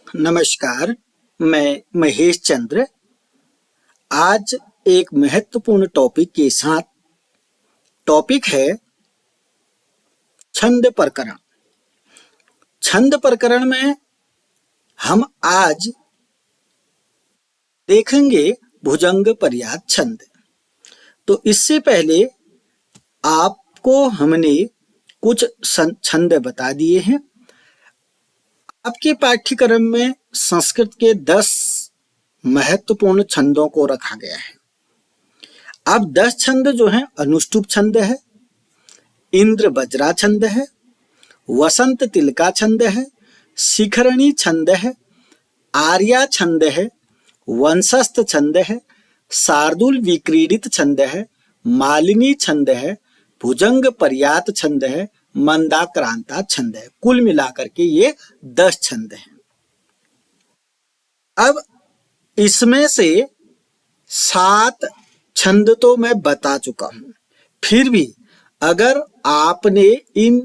नमस्कार, मैं महेश चंद्र। आज एक महत्वपूर्ण टॉपिक के साथ। टॉपिक है छंद प्रकरण। छंद प्रकरण में हम आज देखेंगे भुजंग पर्याय छंद। तो इससे पहले आपको हमने कुछ छंद बता दिए हैं। आपके पाठ्यक्रम में संस्कृत के 10 महत्वपूर्ण छंदों को रखा गया है। अब 10 छंद जो हैं अनुष्टुप छंद है, इंद्र वज्रा छंद है, वसंत तिलका छंद है, शिखरणी छंद है, आर्या छंद है, वंशस्थ छंद है, शार्दूल विक्रीडित छंद है, मालिनी छंद है, भुजंग पर्यात छंद है, मंदाक्रांता छंद है। कुल मिलाकर के ये 10 छंद हैं। अब इसमें से 7 छंद तो मैं बता चुका हूं। फिर भी अगर आपने इन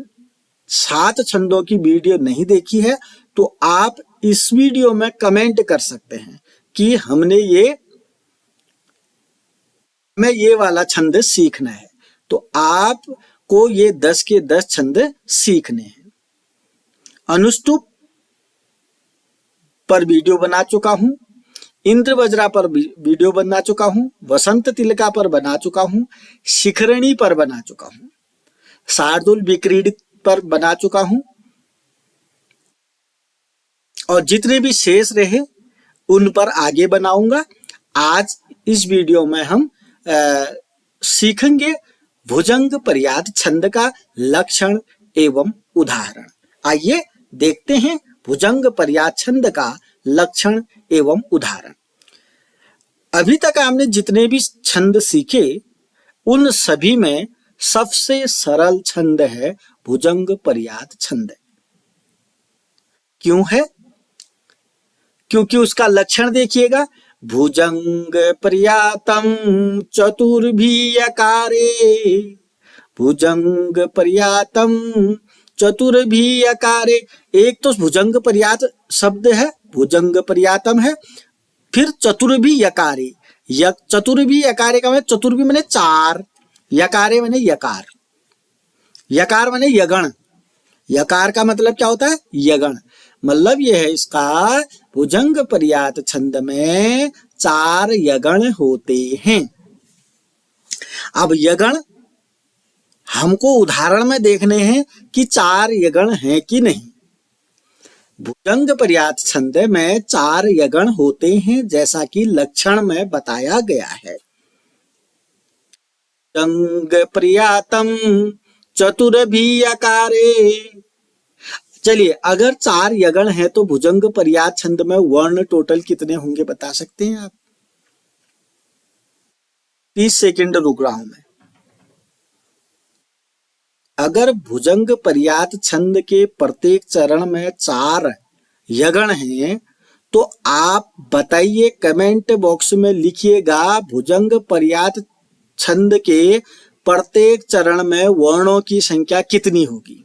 7 छंदों की वीडियो नहीं देखी है तो आप इस वीडियो में कमेंट कर सकते हैं कि हमें ये वाला छंद सीखना है। तो आपको ये 10 के 10 छंद सीखने हैं। अनुष्टुप पर वीडियो बना चुका हूं, इंद्र वज्रा पर वीडियो बना चुका हूं, वसंत तिलका पर बना चुका हूं, शिखरणी पर बना चुका हूं, शार्दूल विक्रीडित पर बना चुका हूं, और जितने भी शेष रहे उन पर आगे बनाऊंगा। आज इस वीडियो में हम सीखेंगे भुजंग पर्याय छंद का लक्षण एवं उदाहरण। आइए देखते हैं भुजंग पर्याय छंद का लक्षण एवं उदाहरण। अभी तक आपने जितने भी छंद सीखे उन सभी में सबसे सरल छंद है भुजंग पर्याय छंद। क्यों है? क्योंकि उसका लक्षण देखिएगा, भुजंग पर्यातम चतुर्भियकारे, भुजंग पर्यातम चतुर्भियकारे। एक तो भुजंग पर्यात शब्द है, भुजंग पर्यातम है, फिर चतुर्भि यकारे। चतुर्भि यकारे का मतलब चतुर्भि माने 4, यकारे माने यकार, यकार माने यगण। यकार का मतलब क्या होता है? यगण। मतलब यह है इसका भुजंग पर्यात छंद में 4 यगण होते हैं। अब यगण हमको उदाहरण में देखने हैं कि 4 यगण हैं कि नहीं। भुजंग पर्यात छंद में 4 यगण होते हैं जैसा कि लक्षण में बताया गया है। भुजंग पर्यातम चतुर्भियकारे। चलिए, अगर 4 यगण है तो भुजंग पर्याय छंद में वर्ण टोटल कितने होंगे बता सकते हैं आप? 30 सेकंड रुक रहा हूं मैं। अगर भुजंग पर्याय छंद के प्रत्येक चरण में 4 यगण हैं तो आप बताइए, कमेंट बॉक्स में लिखिएगा भुजंग पर्याय छंद के प्रत्येक चरण में वर्णों की संख्या कितनी होगी।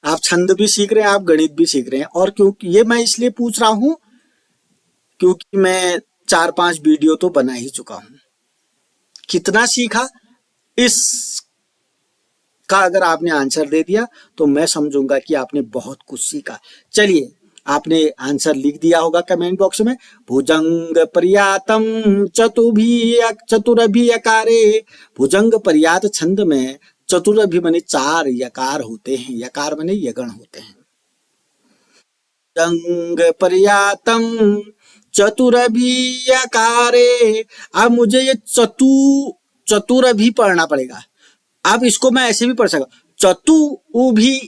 आप छंद भी सीख रहे हैं, आप गणित भी सीख रहे हैं। और क्योंकि ये मैं इसलिए पूछ रहा हूं क्योंकि मैं 4-5 वीडियो तो बना ही चुका हूं। कितना सीखा इस का अगर आपने आंसर दे दिया तो मैं समझूंगा कि आपने बहुत कुछ सीखा। चलिए, आपने आंसर लिख दिया होगा कमेंट बॉक्स में। भुजंग पर्यातम चतुर्भियकारे। भुजंग पर्यात छंद में चतुर्भि माने 4 यकार होते हैं, यकार माने यगण होते हैं। भुजंग पर्यातम चतुर्भियकारे। अब मुझे ये चतुर्भि पढ़ना पड़ेगा। अब इसको मैं ऐसे भी पढ़ सकता, चतुर्भियकारे।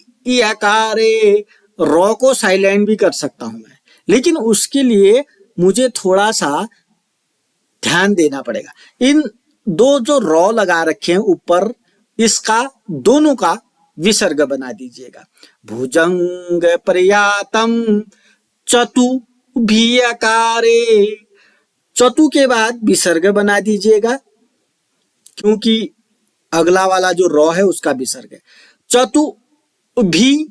रॉ को साइलेंट भी कर सकता हूं मैं, लेकिन उसके लिए मुझे थोड़ा सा ध्यान देना पड़ेगा। इन दो जो रॉ लगा रखे हैं ऊपर, इसका दोनों का विसर्ग बना दीजिएगा। भुजंग पर्यातम चतुर्भियकारे। चतु के बाद विसर्ग बना दीजिएगा क्योंकि अगला वाला जो रॉ है उसका विसर्ग है। चतुर्भि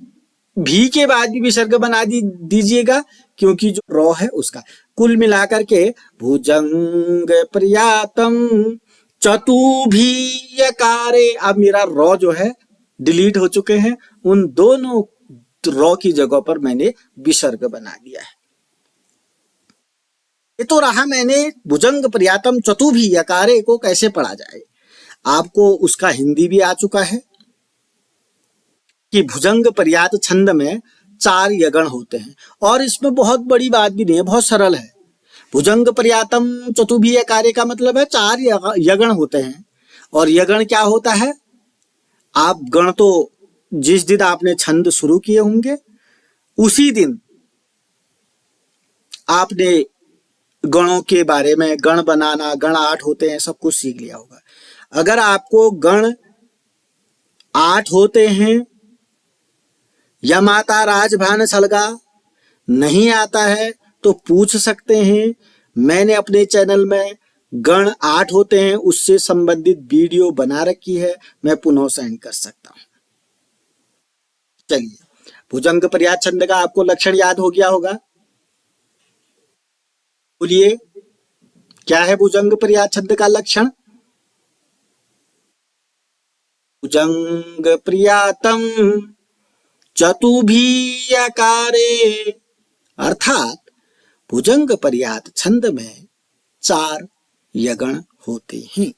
भी के बाद भी विसर्ग बना दीजिएगा, क्योंकि जो रॉ है उसका। कुल मिलाकर के भुजंग प्रियातम चतुभियकारे, अब मेरा रॉ जो है डिलीट हो चुके हैं, उन दोनों रॉ की जगह पर मैंने विसर्ग बना दिया है। ये तो रहा मैंने भुजंग प्रियातम चतुभियकारे को कैसे पढ़ा जाए। आपको उसका हिंदी भी आ चुका है कि भुजंग पर्यात छंद में 4 यगण होते हैं, और इसमें बहुत बड़ी बात भी नहीं है, बहुत सरल है। भुजंग पर्यातम चतुभियकारे का मतलब है 4 यगण होते हैं। और यगण क्या होता है, आप गण तो जिस दिन आपने छंद शुरू किए होंगे उसी दिन आपने गणों के बारे में, गण बनाना, गण 8 होते हैं, सब कुछ सीख लिया होगा। अगर आपको गण 8 होते हैं या माता राजभान सलगा नहीं आता है तो पूछ सकते हैं। मैंने अपने चैनल में गण 8 होते हैं उससे संबंधित वीडियो बना रखी है, मैं पुनः सेंड कर सकता हूं। चलिए, भुजंग पर्यात छंद का आपको लक्षण याद हो गया होगा। बोलिए, क्या है भुजंग पर्यात छंद का लक्षण? भुजंग प्रियातम चतुभियकारे, अर्थात भुजंग पर्यात छंद में 4 यगण होते हैं।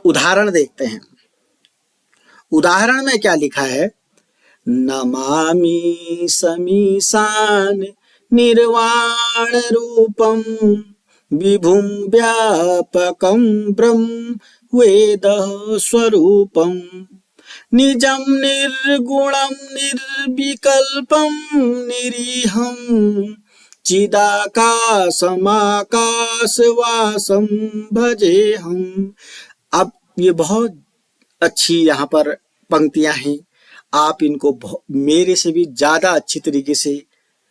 उदाहरण देखते हैं। उदाहरण में क्या लिखा है? नमामि समीशान निर्वाण रूपम विभुम व्यापकम ब्रह्म वेद स्वरूपम निजम निर्गुणम निर्विकल्पम निरीहम चिदाकाशमाकाशवासम भजेहम। अब ये बहुत अच्छी यहाँ पर पंक्तियां हैं, आप इनको मेरे से भी ज्यादा अच्छी तरीके से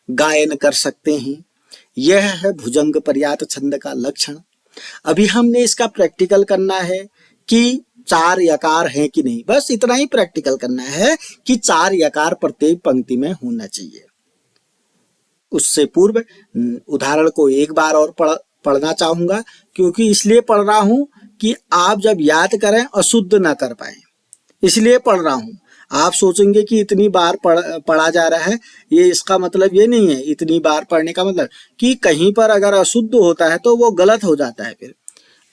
गायन कर सकते हैं। यह है भुजंग पर्यात छंद का लक्षण। अभी हमने इसका प्रैक्टिकल करना है कि 4 यकार हैं कि नहीं, बस इतना ही प्रैक्टिकल करना है कि 4 यकार प्रत्येक पंक्ति में होना चाहिए। उससे पूर्व उदाहरण को एक बार और पढ़ना चाहूंगा, क्योंकि इसलिए पढ़ रहा हूं कि आप जब याद करें अशुद्ध ना कर पाए, इसलिए पढ़ रहा हूं। आप सोचेंगे कि इतनी बार पढ़ा जा रहा है, ये इसका मतलब ये नहीं है। इतनी बार पढ़ने का मतलब कि कहीं पर अगर अशुद्ध होता है तो वो गलत हो जाता है। फिर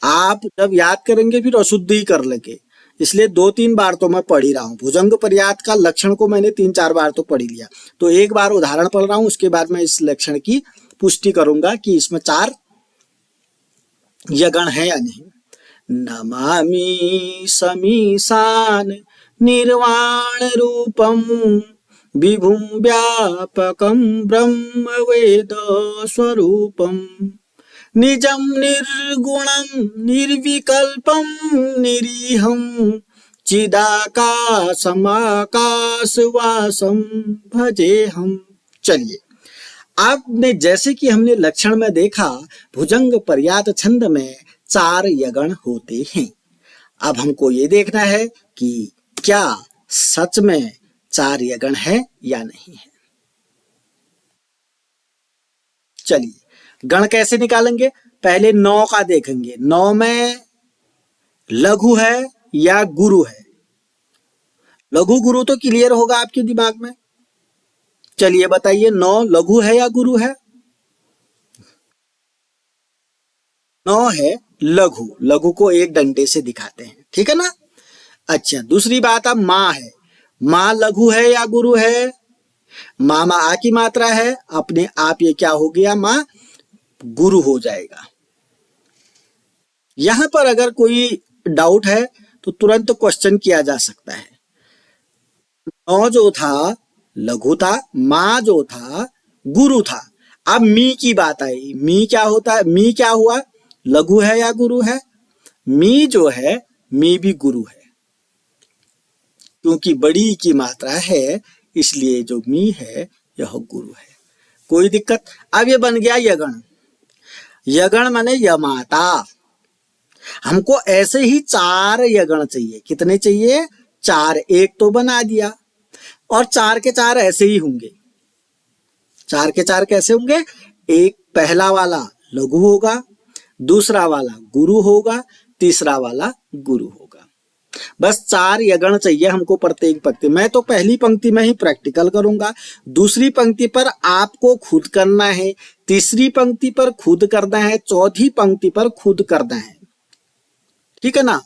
आप जब याद करेंगे फिर अशुद्ध ही कर लेंगे, इसलिए 2-3 बार तो मैं पढ़ ही रहा हूँ। भुजंग पर्यात का लक्षण को मैंने 3-4 बार तो पढ़ ही लिया, तो एक बार उदाहरण पढ़ रहा हूँ, उसके बाद मैं इस लक्षण की पुष्टि करूंगा कि इसमें 4 यगण है या नहीं। नमामि समीशान निर्वाण रूपम विभुम व्यापकम ब्रह्म वेद स्वरूपम निजम निर्गुणम निर्विकल्पम निरीहम चिदाकाशमाकाशवासम भजेहम। चलिए, आपने जैसे कि हमने लक्षण में देखा भुजंग पर्यात छंद में 4 यगण होते हैं। अब हमको ये देखना है कि क्या सच में 4 यगण है या नहीं है। चलिए, गण कैसे निकालेंगे? पहले 9 का देखेंगे। 9 में लघु है या गुरु है? लघु गुरु तो क्लियर होगा आपके दिमाग में। चलिए बताइए, 9 लघु है या गुरु है? 9 है लघु। लघु को एक डंडे से दिखाते हैं, ठीक है ना। अच्छा, दूसरी बात, अब माँ है। माँ लघु है या गुरु है? माँ आ की मात्रा है, अपने आप ये क्या हो गया, माँ गुरु हो जाएगा। यहां पर अगर कोई डाउट है तो तुरंत क्वेश्चन किया जा सकता है। 9 जो था लघु था, माँ जो था गुरु था। अब मी की बात आई। मी क्या होता है? मी क्या हुआ? लघु है या गुरु है? मी जो है, मी भी गुरु है, क्योंकि बड़ी की मात्रा है, इसलिए जो मी है यह गुरु है। कोई दिक्कत? अब ये बन गया यगण। यगण माने यमाता। हमको ऐसे ही 4 यगण चाहिए। कितने चाहिए? 4। एक तो बना दिया, और 4 के 4 ऐसे ही होंगे। 4 के 4 कैसे होंगे? एक पहला वाला लघु होगा, दूसरा वाला गुरु होगा, तीसरा वाला गुरु होगा। बस 4 यगण चाहिए हमको प्रत्येक पंक्ति। मैं तो पहली पंक्ति में ही प्रैक्टिकल करूंगा, दूसरी पंक्ति पर आपको खुद करना है, तीसरी पंक्ति पर खुद करना है, चौथी पंक्ति पर खुद करना है, ठीक है ना।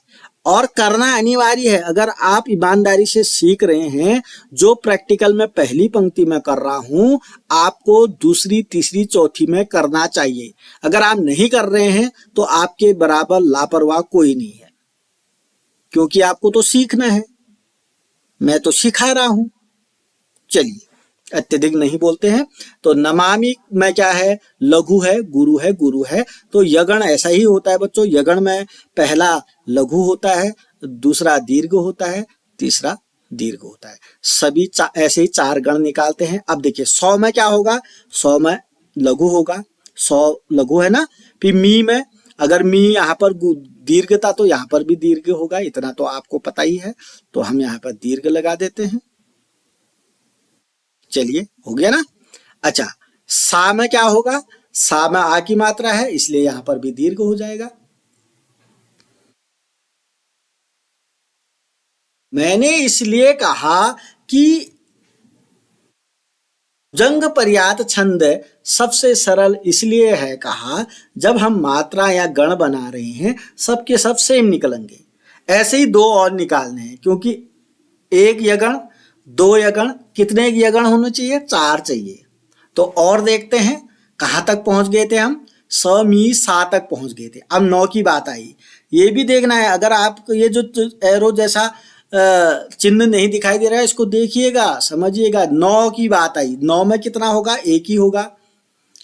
और करना अनिवार्य है। अगर आप ईमानदारी से सीख रहे हैं, जो प्रैक्टिकल में पहली पंक्ति में कर रहा हूं, आपको दूसरी, तीसरी, चौथी में करना चाहिए। अगर आप नहीं कर रहे हैं तो आपके बराबर लापरवाह कोई नहीं है, क्योंकि आपको तो सीखना है, मैं तो सिखा रहा हूं। चलिए, अत्यधिक नहीं बोलते हैं। तो नमामि में क्या है? लघु है, गुरु है, गुरु है। तो यगण ऐसा ही होता है बच्चों। यगण में पहला लघु होता है, दूसरा दीर्घ होता है, तीसरा दीर्घ होता है। सभी ऐसे ही 4 गण निकालते हैं। अब देखिए 100 में क्या होगा? 100 में लघु होगा, 100 लघु है ना। फिर मी में, अगर मी यहाँ पर दीर्घ था तो यहाँ पर भी दीर्घ होगा, इतना तो आपको पता ही है। तो हम यहाँ पर दीर्घ लगा देते हैं। चलिए, हो गया ना। अच्छा, सा में क्या होगा? सा में आ की मात्रा है, इसलिए यहां पर भी दीर्घ हो जाएगा। मैंने इसलिए कहा कि भुजंग पर्यात छंद सबसे सरल इसलिए है कहा, जब हम मात्रा या गण बना रहे हैं सबके सब सेम निकलेंगे। ऐसे ही 2 और निकालने हैं, क्योंकि 1 यगण, 2 यगण, कितने यगण होने चाहिए? 4 चाहिए। तो और देखते हैं कहां तक पहुंच गए थे हम? स मी सा तक पहुंच गए थे। अब 9 की बात आई। ये भी देखना है। अगर आपको ये जो एरो जैसा चिन्ह नहीं दिखाई दे रहा है, इसको देखिएगा, समझिएगा। 9 की बात आई। 9 में कितना होगा? 1 ही होगा,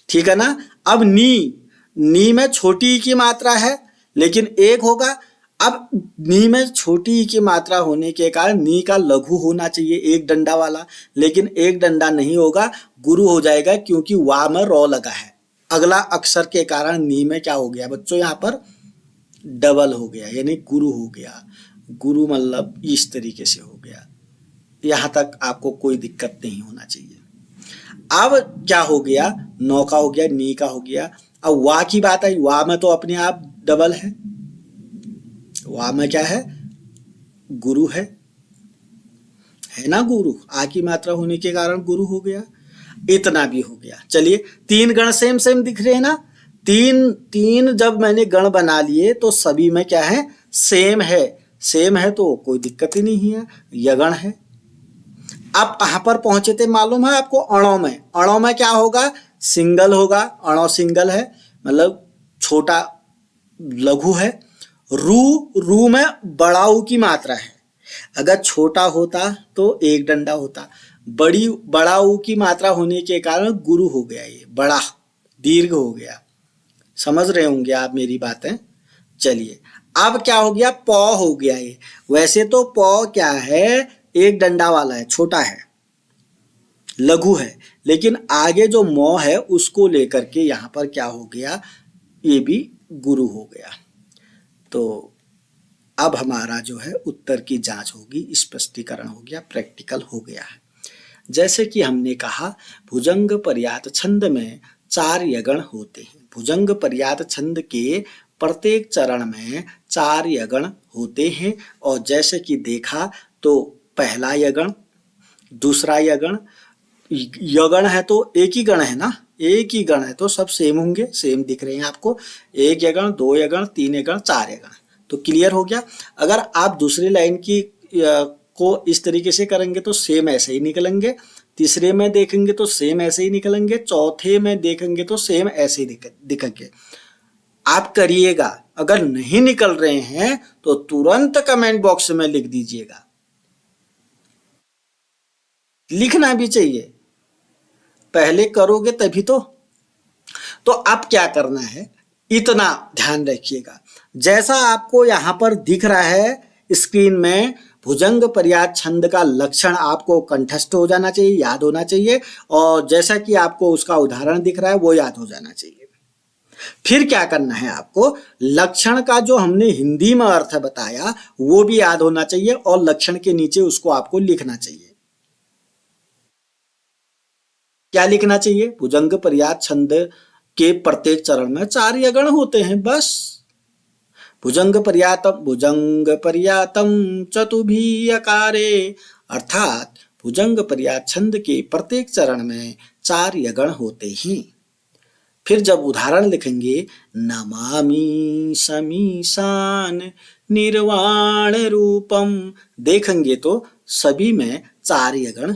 ठीक है ना। अब नी में छोटी की मात्रा है, लेकिन 1 होगा। अब नी में छोटी की मात्रा होने के कारण नी का लघु होना चाहिए, 1 डंडा वाला, लेकिन 1 डंडा नहीं होगा, गुरु हो जाएगा, क्योंकि वा में रॉ लगा है। अगला अक्षर के कारण नी में क्या हो गया बच्चों? यहाँ पर डबल हो गया, यानी गुरु हो गया। गुरु मतलब इस तरीके से हो गया। यहां तक आपको कोई दिक्कत नहीं होना चाहिए। अब क्या हो गया? 9 का हो गया, नी का हो गया। अब वा की बात आई। वा में तो अपने आप डबल है। वा में क्या है? गुरु है ना। गुरु आ की मात्रा होने के कारण गुरु हो गया। इतना भी हो गया। चलिए, 3 गण सेम सेम दिख रहे हैं ना। तीन जब मैंने गण बना लिए तो सभी में क्या है? सेम है। सेम है तो कोई दिक्कत ही नहीं है, यगण है। अब कहां पर पहुंचे थे मालूम है आपको? अणों में। अणों में क्या होगा? सिंगल होगा। अणो सिंगल है, मतलब छोटा लघु है। रू में बड़ा ऊ की मात्रा है। अगर छोटा होता तो 1 डंडा होता, बड़ा ऊ की मात्रा होने के कारण गुरु हो गया, ये बड़ा दीर्घ हो गया। समझ रहे होंगे आप मेरी बातें। चलिए, अब क्या हो गया? पौ हो गया ये। वैसे तो पौ क्या है? 1 डंडा वाला है, छोटा है, लघु है, लेकिन आगे जो मौ है उसको लेकर के यहां पर क्या हो गया? ये भी गुरु हो गया। तो अब हमारा जो है उत्तर की जांच होगी, स्पष्टीकरण हो गया, प्रैक्टिकल हो गया है। जैसे कि हमने कहा, भुजंग पर्यात छंद में 4 यगण होते हैं। भुजंग पर्यात छंद के प्रत्येक चरण में 4 यगण होते हैं। और जैसे कि देखा तो पहला यगण, दूसरा यगण, यगण है तो एक ही गण है ना, एक ही गण है तो सब सेम होंगे, सेम दिख रहे हैं आपको। 1 यगण, 2 यगण, 3 यगण, 4 यगण। तो क्लियर हो गया। अगर आप दूसरी लाइन की को इस तरीके से करेंगे तो सेम ऐसे ही निकलेंगे, तीसरे में देखेंगे तो सेम ऐसे ही निकलेंगे, चौथे में देखेंगे तो सेम ऐसे ही दिखेंगे। आप करिएगा। अगर नहीं निकल रहे हैं तो तुरंत कमेंट बॉक्स में लिख दीजिएगा। लिखना भी चाहिए, पहले करोगे तभी तो। अब क्या करना है, इतना ध्यान रखिएगा। जैसा आपको यहां पर दिख रहा है स्क्रीन में, भुजंग पर्यात छंद का लक्षण आपको कंठस्थ हो जाना चाहिए, याद होना चाहिए। और जैसा कि आपको उसका उदाहरण दिख रहा है वो याद हो जाना चाहिए। फिर क्या करना है आपको? लक्षण का जो हमने हिंदी में अर्थ बताया वो भी याद होना चाहिए, और लक्षण के नीचे उसको आपको लिखना चाहिए। क्या लिखना चाहिए? भुजंग पर्याय छंद के प्रत्येक चरण में 4 यगण होते हैं, बस। भुजंग पर्यातम चतुभियकारे, अर्थात भुजंग पर्याय छंद के प्रत्येक चरण में 4 यगण होते हैं। फिर जब उदाहरण लिखेंगे, नमामि समीशान निर्वाण रूपम, देखेंगे तो सभी में 4 यगण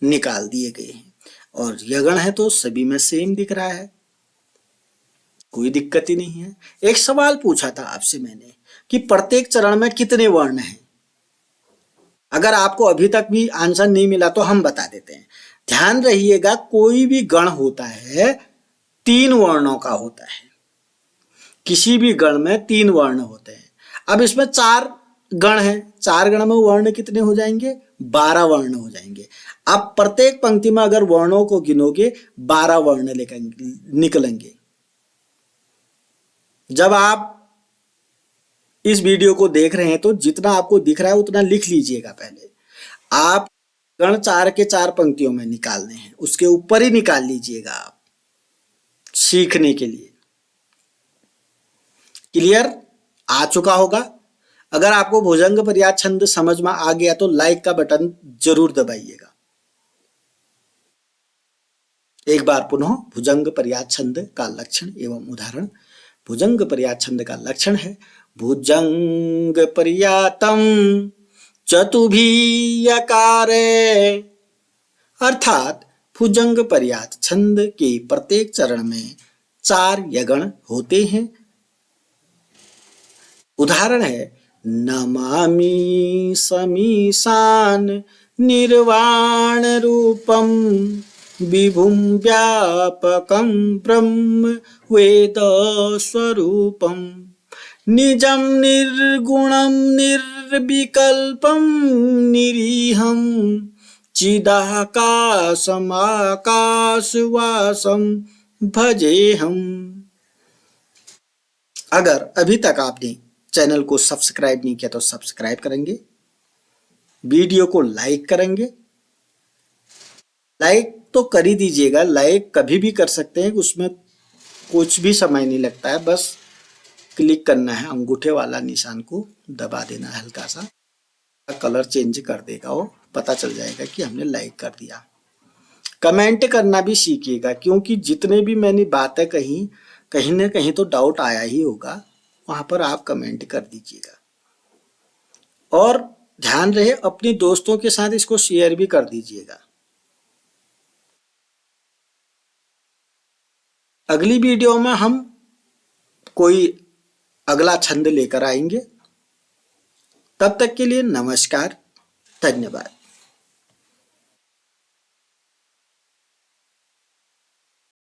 निकाल दिए गए हैं, और यगण है तो सभी में सेम दिख रहा है, कोई दिक्कत ही नहीं है। एक सवाल पूछा था आपसे मैंने कि प्रत्येक चरण में कितने वर्ण हैं। अगर आपको अभी तक भी आंसर नहीं मिला तो हम बता देते हैं। ध्यान रहिएगा, कोई भी गण होता है 3 वर्णों का होता है। किसी भी गण में 3 वर्ण होते हैं। अब इसमें 4 गण हैं, 4 गण में वर्ण कितने हो जाएंगे? 12 वर्ण हो जाएंगे। अब प्रत्येक पंक्ति में अगर वर्णों को गिनोगे 12 वर्ण निकलेंगे। जब आप इस वीडियो को देख रहे हैं तो जितना आपको दिख रहा है उतना लिख लीजिएगा। पहले आप गण 4 के 4 पंक्तियों में निकालने हैं, उसके ऊपर ही निकाल लीजिएगा आप, सीखने के लिए। क्लियर आ चुका होगा। अगर आपको भुजंग पर्याय छंद समझ में आ गया तो लाइक का बटन जरूर दबाइएगा। एक बार पुनः भुजंग पर्याय छंद का लक्षण एवं उदाहरण। भुजंग पर्याय छंद का लक्षण है, भुजंग पर्यातम चतुभियकारे, अर्थात भुजंग पर्याय छंद के प्रत्येक चरण में 4 यगण होते हैं। उदाहरण है, नमामि समीशान निर्वाण रूपम विभुं व्यापकं ब्रह्म वेद स्वरूपम निजं निर्गुणं निर्विकल्पं निरीहं चिदाकाशमाकाशवासं भजेहम। अगर अभी तक आपने चैनल को सब्सक्राइब नहीं किया तो सब्सक्राइब करेंगे, वीडियो को लाइक करेंगे। लाइक तो कर ही दीजिएगा, लाइक कभी भी कर सकते हैं, उसमें कुछ भी समय नहीं लगता है। बस क्लिक करना है, अंगूठे वाला निशान को दबा देना है, हल्का सा कलर चेंज कर देगा, वो पता चल जाएगा कि हमने लाइक कर दिया। कमेंट करना भी सीखिएगा, क्योंकि जितने भी मैंने बातें कही, कहीं ना कहीं तो डाउट आया ही होगा, वहां पर आप कमेंट कर दीजिएगा। और ध्यान रहे, अपने दोस्तों के साथ इसको शेयर भी कर दीजिएगा। अगली वीडियो में हम कोई अगला छंद लेकर आएंगे। तब तक के लिए नमस्कार, धन्यवाद।